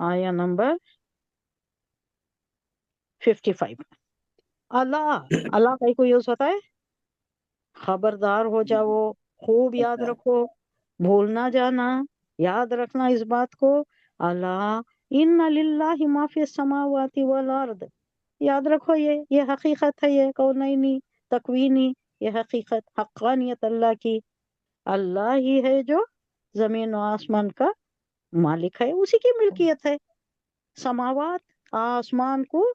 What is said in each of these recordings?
آیا نمبر 55. اللہ کا کو یوز ہوتا ہے خبردار ہو جاؤ، خوب یاد رکھو، بھول نہ جانا، یاد رکھنا اس بات کو، اللہ ان للہ ما فی السماوات والارض، یاد رکھو یہ حقیقت ہے، یہ کونینی تکوینی، یہ حقیقت حقانیت اللہ کی، اللہ ہی ہے جو زمین و آسمان کا مالک ہے، اسی کی ملکیت ہے۔ سماوات آسمان کو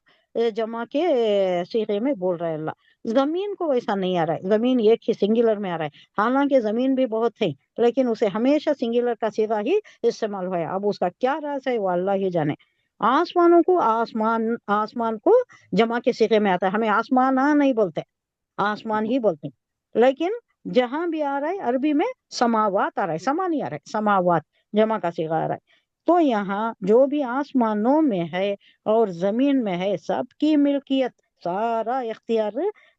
جمع کے صیغے میں بول رہا ہے اللہ، زمین کو ویسا نہیں آ رہا ہے، زمین ایک ہی سنگولر میں آ رہا ہے، حالانکہ زمین بھی بہت تھے لیکن اسے ہمیشہ سنگولر کا صیغہ ہی استعمال ہوا ہے، اب اس کا کیا راز ہے وہ اللہ ہی جانے۔ آسمانوں کو آسمان کو جمع کے صیغے میں آتا ہے، ہمیں آسمان نہیں بولتے، آسمان ہی بولتے ہیں، لیکن جہاں بھی آ رہا ہے عربی میں سماوات آ رہا ہے، سما نہیں آ رہا ہے، سماوات جمع کا صیغہ آ رہا ہے۔ تو یہاں جو بھی آسمانوں میں ہے اور زمین میں ہے سب کی ملکیت، سارا اختیار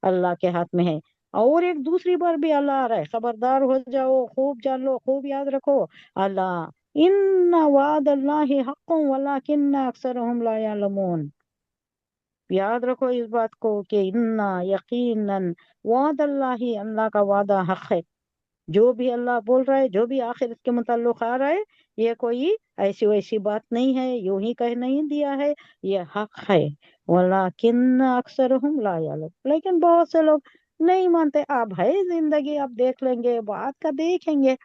اللہ کے ہاتھ میں ہے۔ اور ایک دوسری بار بھی اللہ آ رہا ہے، خبردار ہو جاؤ، خوب جان لو، خوب یاد رکھو، اللہ ان وعد اللہ حق ولکن اکثرهم لا يعلمون، یاد رکھو اس بات کو کہ انا یقیناً وعد اللہ کا وعدہ حق ہے، جو بھی اللہ بول رہا ہے، جو بھی آخرت کے متعلق آ رہا ہے، یہ کوئی ایسی ویسی بات نہیں ہے، یوں ہی کہہ نہیں دیا ہے، یہ حق ہے، ولیکن اکثرهم لا يعلمون، لیکن بہت سے لوگ نہیں مانتے۔ اب ہے زندگی، اب دیکھ لیں گے، بعد کا دیکھیں گے،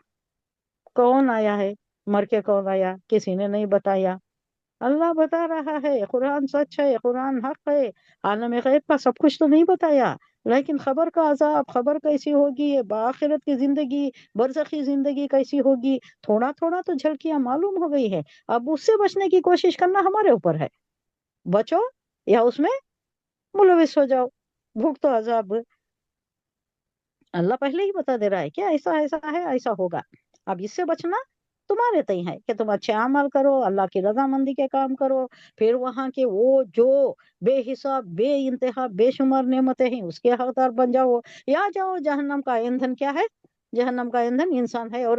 کون آیا ہے، مر کے کون آیا کسی نے نہیں بتایا، اللہ بتا رہا ہے، قرآن سچ ہے، قرآن حق ہے، عالم غیب کا سب کچھ تو نہیں بتایا، لیکن خبر کا عذاب، خبر کیسی ہوگی، بآخرت کی زندگی، برزخی زندگی کیسی ہوگی، تھوڑا تھوڑا تو جھلکیاں معلوم ہو گئی ہے، اب اس سے بچنے کی کوشش کرنا ہمارے اوپر ہے، بچو یا اس میں ملوث ہو جاؤ، بھوک تو عذاب اللہ پہلے ہی بتا دے رہا ہے کہ ایسا ایسا ہے، ایسا ہوگا، اب اس سے بچنا تمہارے تئیں ہے کہ تم اچھے عمل کرو، اللہ کی رضامندی کے کام کرو، پھر وہاں کے وہ جو بے حساب بے انتہا بے شمار نعمتیں ہیں اس کے حقدار بن جاؤ، یا جاؤ جہنم کا ایندھن کیا ہے، جہنم کا ایندھن انسان ہے اور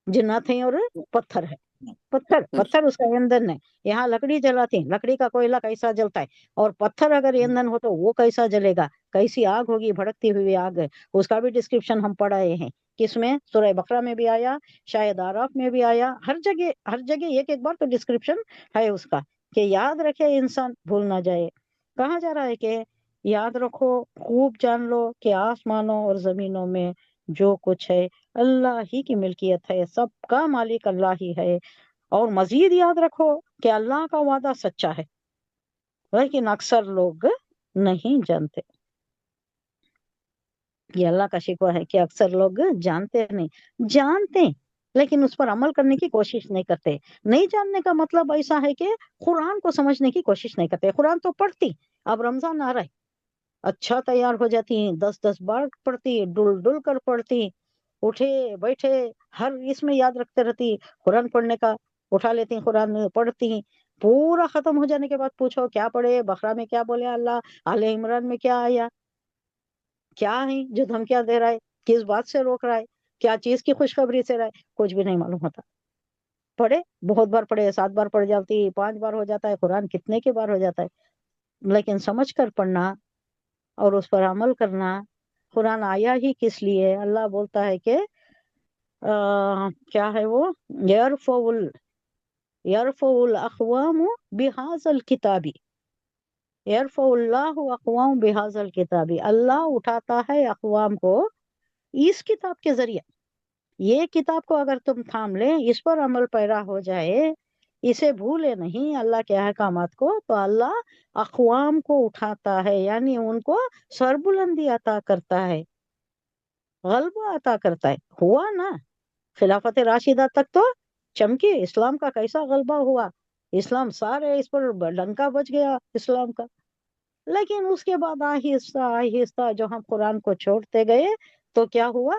جنات ہیں اور پتھر ہے، پتھر اس کا ایندھن ہے، یہاں لکڑی جلاتی ہیں، لکڑی کا کوئلہ کیسا جلتا ہے، اور پتھر اگر ایندھن ہو تو وہ کیسا جلے گا، کیسی آگ ہوگی، بھڑکتی ہوئی آگ ہے، اس کا بھی ڈسکرپشن ہم پڑھائے ہیں، کس میں، سورہ بقرہ میں بھی آیا، شاید آراف میں بھی آیا، ہر جگہ ایک ایک بار تو ڈسکرپشن ہے اس کا، کہ یاد رکھے انسان، بھول نہ جائے، کہا جا رہا ہے کہ یاد رکھو، خوب جان لو کہ آسمانوں اور زمینوں میں جو کچھ ہے اللہ ہی کی ملکیت ہے، سب کا مالک اللہ ہی ہے، اور مزید یاد رکھو کہ اللہ کا وعدہ سچا ہے، لیکن اکثر لوگ نہیں جانتے، یہ اللہ کا شکوہ ہے کہ اکثر لوگ جانتے لیکن اس پر عمل کرنے کی کوشش نہیں کرتے۔ نہیں جاننے کا مطلب ایسا ہے کہ قرآن کو سمجھنے کی کوشش نہیں کرتے، قرآن تو پڑھتی، اب رمضان آ رہا ہے، اچھا تیار ہو جاتی ہیں، 10 بار پڑھتی، ڈل ڈل کر پڑھتی، اٹھے بیٹھے ہر اس میں یاد رکھتے رہتی، قرآن پڑھنے کا اٹھا لیتی، قرآن پڑھتی، پورا ختم ہو جانے کے بعد پوچھو کیا پڑھے، بقرہ میں کیا بولے اللہ، آل عمران میں کیا آیا، کیا ہے جو دھمکیاں دے رہا ہے، کس بات سے روک رہا ہے، کیا چیز کی خوشخبری سے رہا ہے، کچھ بھی نہیں معلوم ہوتا۔ پڑھے، بہت بار پڑھے، 7 بار پڑھ جاتی، 5 بار ہو جاتا ہے، قرآن کتنے کے بار ہو جاتا ہے، لیکن سمجھ کر پڑھنا اور اس پر عمل کرنا، قرآن آیا ہی کس لیے، اللہ بولتا ہے کہ کیا ہے وہ، یرفع الاقوام بهذا الکتاب، یرفع اللہ اقوام بهذا الکتاب، اللہ اٹھاتا ہے اقوام کو اس کتاب کے ذریعے، یہ کتاب کو اگر تم تھام لیں، اس پر عمل پیرا ہو جائے، اسے بھولے نہیں اللہ کے احکامات کو، تو اللہ اقوام کو اٹھاتا ہے، یعنی ان کو سربلندی عطا کرتا ہے، غلبہ عطا کرتا ہے، ہوا نا، خلافت راشدہ تک تو چمکی، اسلام کا کیسا غلبہ ہوا، اسلام سارے اس پر ڈنکا بج گیا اسلام کا، لیکن اس کے بعد آہستہ آہستہ جو ہم قرآن کو چھوڑتے گئے تو کیا ہوا،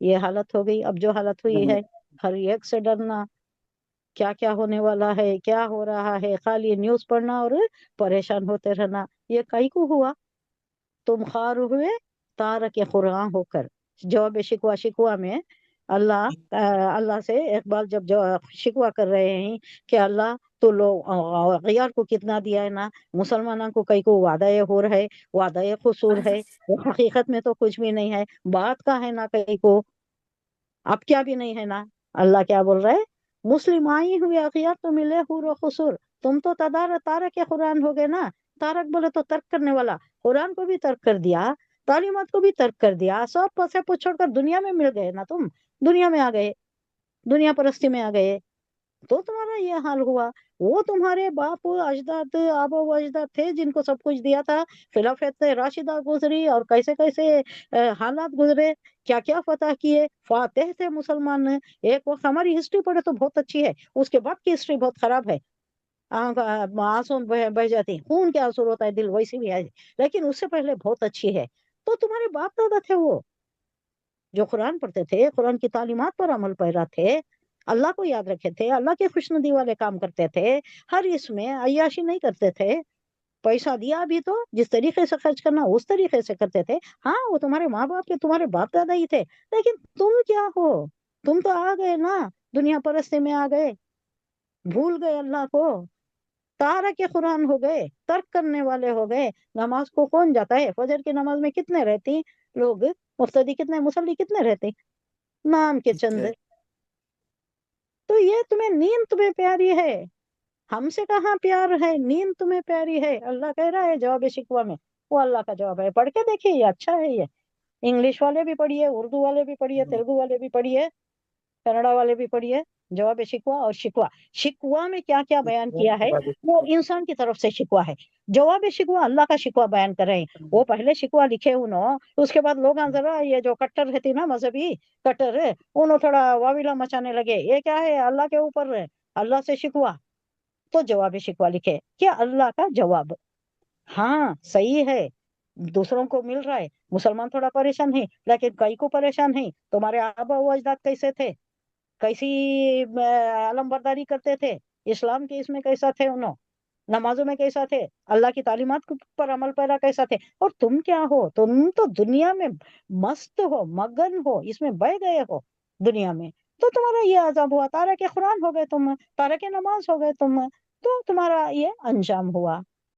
یہ حالت ہو گئی، اب جو حالت ہوئی ہے، ہر ایک سے ڈرنا، کیا کیا ہونے والا ہے، کیا ہو رہا ہے، خالی نیوز پڑھنا اور پریشان ہوتے رہنا، یہ کئی کو ہوا، تم خار ہوئے تارک قرآن ہو کر، جواب شکوہ میں اللہ سے اقبال جب جو شکوہ کر رہے ہیں کہ اللہ تو لوگ غیار کو کتنا دیا ہے نا، مسلمانوں کو کئی کو وعدہ ہو رہا ہے، وعدہ قصور ہے، وہ حقیقت میں تو کچھ بھی نہیں ہے، بات کا ہے نا کئی کو، اب کیا بھی نہیں ہے نا۔ اللہ کیا بول رہے، مسلم آئی ہوئی اغیار تو ملے حور و قصور، تم تو تارک قرآن ہو گئے نا۔ تارک بولے تو ترک کرنے والا، قرآن کو بھی ترک کر دیا، تعلیمات کو بھی ترک کر دیا، سب پسے چھوڑ کر دنیا میں مل گئے نا، تم دنیا میں آ گئے، دنیا پرستی میں آ گئے، تو تمہارا یہ حال ہوا۔ وہ تمہارے باپ اجداد آبا و اجداد تھے جن کو سب کچھ دیا تھا، خلافت راشدہ گزری اور کیسے کیسے حالات گزرے، کیا کیا فتح کیے، فاتح تھے مسلمان۔ ایک وقت ہماری ہسٹری پڑھے تو بہت اچھی ہے، اس کے بعد کی ہسٹری بہت خراب ہے، آنسو بہ جاتے ہیں، خون کے آنسو ہوتا ہے دل ویسی بھی ہے، لیکن اس سے پہلے بہت اچھی ہے۔ تو تمہارے باپ دادا تھے وہ جو قرآن پڑھتے تھے، قرآن کی تعلیمات پر عمل پیرا تھے، اللہ کو یاد رکھے تھے، اللہ کے خوشنودی والے کام کرتے تھے، ہر اس میں عیاشی نہیں کرتے تھے، پیسہ دیا بھی تو جس طریقے سے خرچ کرنا اس طریقے سے کرتے تھے۔ ہاں وہ تمہارے ماں باپ کے تمہارے باپ دادا ہی تھے، لیکن تم کیا ہو، تم تو آ گئے نا، دنیا پرستی میں آ گئے، بھول گئے اللہ کو، تارک قرآن ہو گئے، ترک کرنے والے ہو گئے۔ نماز کو کون جاتا ہے؟ فجر کی نماز میں کتنے رہتی لوگ، مقتدی کتنے، مصلی کتنے رہتے، نام کے چند۔ تو یہ نیند تمہیں پیاری ہے، ہم سے کہاں پیار ہے، نیند تمہیں پیاری ہے۔ اللہ کہہ رہا ہے جواب شکوہ میں، وہ اللہ کا جواب ہے، پڑھ کے دیکھیے، یہ اچھا ہے، یہ انگلش والے بھی پڑھیے، اردو والے بھی پڑھیے، تیلگو والے بھی پڑھیے، کنڑا والے بھی پڑھیے، جواب شکوہ اور شکوہ۔ شکوہ میں کیا کیا بیان کیا ہے، وہ انسان کی طرف سے شکوہ ہے، جواب شکوہ اللہ کا شکوہ بیان کر رہے ہیں۔ وہ پہلے شکوہ لکھے انہوں، اس کے بعد لوگ ذرا یہ جو کٹر رہتی نا، مذہبی کٹر، انہوں تھوڑا واویلا مچانے لگے، یہ کیا ہے اللہ کے اوپر، اللہ سے شکوہ، تو جواب شکوہ لکھے کہ اللہ کا جواب۔ ہاں صحیح ہے، دوسروں کو مل رہا ہے، مسلمان تھوڑا پریشان ہے، لیکن کئی کو پریشان ہے۔ تمہارے آبا و اجداد کیسے تھے، کیسی علم برداری کرتے تھے، اسلام کے اس میں کیسا تھے انہوں، نمازوں میں کیسا تھے، اللہ کی تعلیمات پر عمل پیرا کیسا تھے، اور تم کیا ہو، تم تو دنیا میں مست ہو، مگن ہو، اس میں بہ گئے ہو دنیا میں، تو تمہارا یہ عذاب ہوا، تارک قرآن ہو گئے تم، تارک نماز ہو گئے تم، تو تمہارا یہ انجام ہوا۔